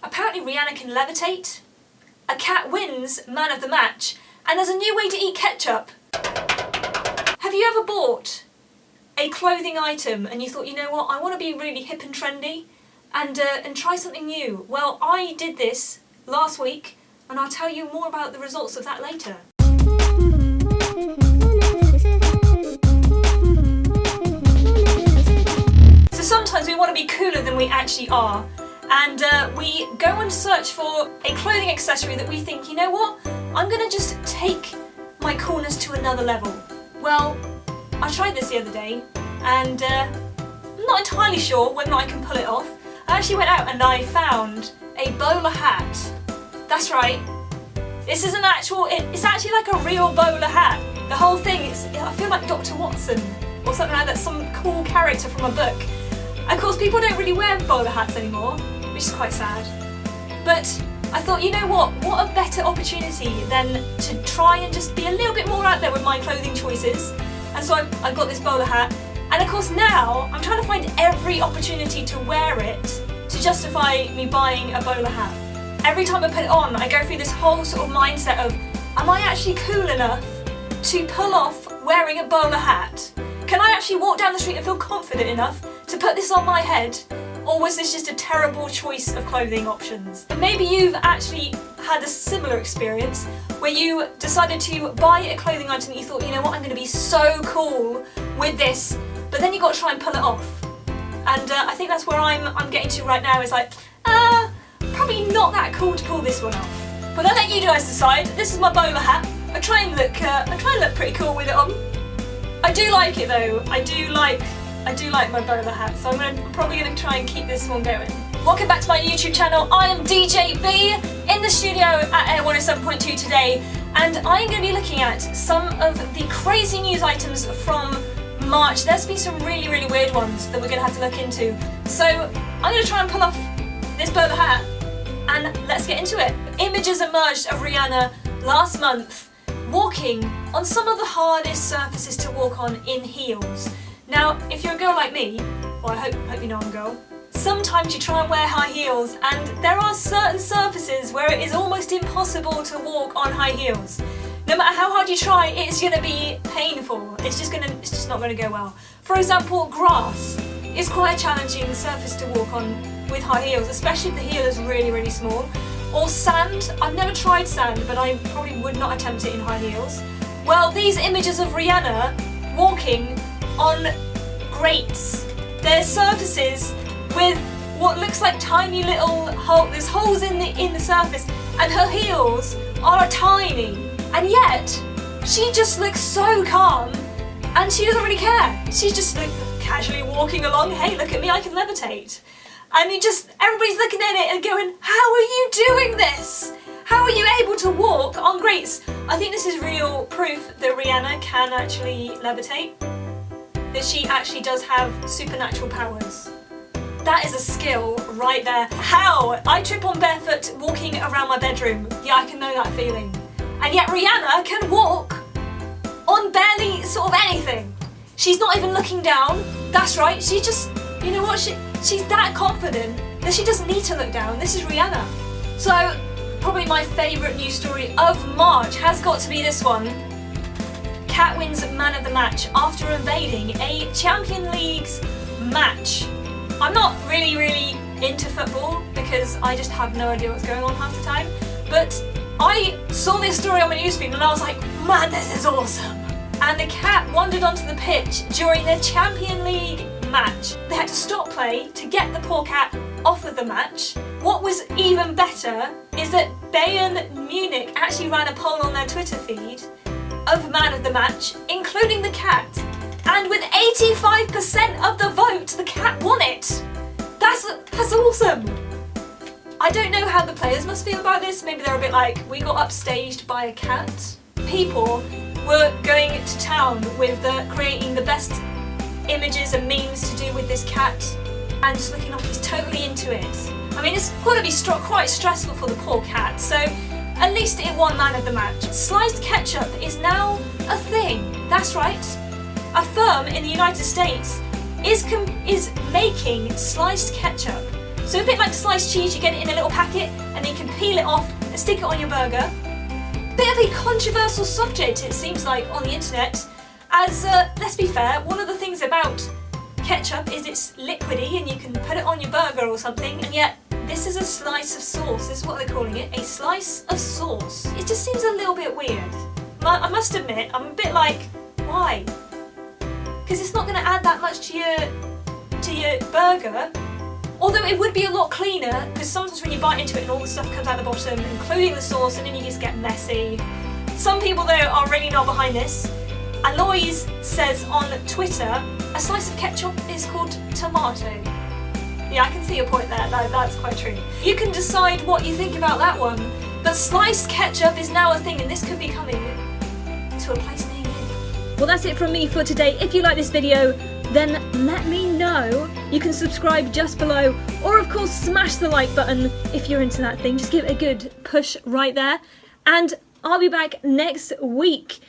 Apparently Rihanna can levitate, a cat wins man of the match, and there's a new way to eat ketchup. Have you ever bought a clothing item and you thought, you know what, I want to be really hip and trendy and try something new? Well, I did this last week and I'll tell you more about the results of that later. So sometimes we want to be cooler than we actually are, and we go and search for a clothing accessory that we think, you know what, I'm going to just take my coolness to another level. Well, I tried this the other day and I'm not entirely sure whether I can pull it off. I actually went out and I found a bowler hat. That's right. This is it's actually like a real bowler hat. The whole thing, I feel like Dr. Watson or something like that, some cool character from a book. Of course, people don't really wear bowler hats anymore, which is quite sad. But I thought, you know what a better opportunity than to try and just be a little bit more out there with my clothing choices. And so I got this bowler hat, and of course now I'm trying to find every opportunity to wear it to justify me buying a bowler hat. Every time I put it on, I go through this whole sort of mindset of, am I actually cool enough to pull off wearing a bowler hat? Can I actually walk down the street and feel confident enough to put this on my head? Or was this just a terrible choice of clothing options? And maybe you've actually had a similar experience where you decided to buy a clothing item that you thought, you know what, I'm going to be so cool with this, but then you got to try and pull it off. And I think that's where I'm getting to right now, is like, probably not that cool to pull this one off. But I'll let you guys decide. This is my bowler hat. I try and look pretty cool with it on. I do like it though. I do like my bowler hat, so I'm probably going to try and keep this one going. Welcome back to my YouTube channel. I am DJ B in the studio at Air 107.2 today, and I'm going to be looking at some of the crazy news items from March. There's been some really, really weird ones that we're going to have to look into. So I'm going to try and pull off this bowler hat, and let's get into it. Images emerged of Rihanna last month walking on some of the hardest surfaces to walk on in heels. Now, if you're a girl like me, well, I hope you know I'm a girl, sometimes you try and wear high heels and there are certain surfaces where it is almost impossible to walk on high heels. No matter how hard you try, it's going to be painful. It's just not going to go well. For example, grass is quite a challenging surface to walk on with high heels, especially if the heel is really, really small. Or sand. I've never tried sand, but I probably would not attempt it in high heels. Well, these images of Rihanna walking on grates. They're surfaces with what looks like tiny little holes. There's holes in the surface, and her heels are tiny. And yet, she just looks so calm, and she doesn't really care. She's just casually walking along. Hey, look at me, I can levitate. And everybody's looking at it and going, how are you doing this? How are you able to walk on grates? I think this is real proof that Rihanna can actually levitate, that she actually does have supernatural powers. That is a skill right there. How? I trip on barefoot walking around my bedroom. Yeah, I can know that feeling. And yet Rihanna can walk on barely sort of anything. She's not even looking down. That's right, she just, you know what, she's that confident that she doesn't need to look down. This is Rihanna. So, probably my favourite news story of March has got to be this one. Cat wins man of the match after invading a Champions League's match. I'm not really into football because I just have no idea what's going on half the time, but I saw this story on my newsfeed and I was like, man, this is awesome. And the cat wandered onto the pitch during the Champions League match. They had to stop play to get the poor cat off of the match. What was even better is that Bayern Munich actually ran a poll on their Twitter feed of man of the match, including the cat. And with 85% of the vote, the cat won it. That's awesome. I don't know how the players must feel about this. Maybe they're a bit like, we got upstaged by a cat. People were going to town with creating the best images and memes to do with this cat, and just looking like he's totally into it. I mean, it's got to be quite stressful for the poor cat, so at least it won man of the match. Sliced ketchup is now a thing. That's right. A firm in the United States is making sliced ketchup. So a bit like sliced cheese, you get it in a little packet and then you can peel it off and stick it on your burger. Bit of a controversial subject, it seems like, on the internet, as, let's be fair, one of the things about ketchup is it's liquidy and you can put it on your burger or something, and yet this is a slice of sauce. This is what they're calling it, a slice of sauce. It just seems a little bit weird. I must admit, I'm a bit like, why? Because it's not going to add that much to your burger. Although it would be a lot cleaner, because sometimes when you bite into it and all the stuff comes out the bottom, including the sauce, and then you just get messy. Some people though are really not behind this. Alois says on Twitter, a slice of ketchup is called tomato. Yeah, I can see your point there, that's quite true. You can decide what you think about that one, but sliced ketchup is now a thing, and this could be coming to a place near you. Well, that's it from me for today. If you like this video, then let me know. You can subscribe just below, or of course smash the like button if you're into that thing. Just give it a good push right there, and I'll be back next week.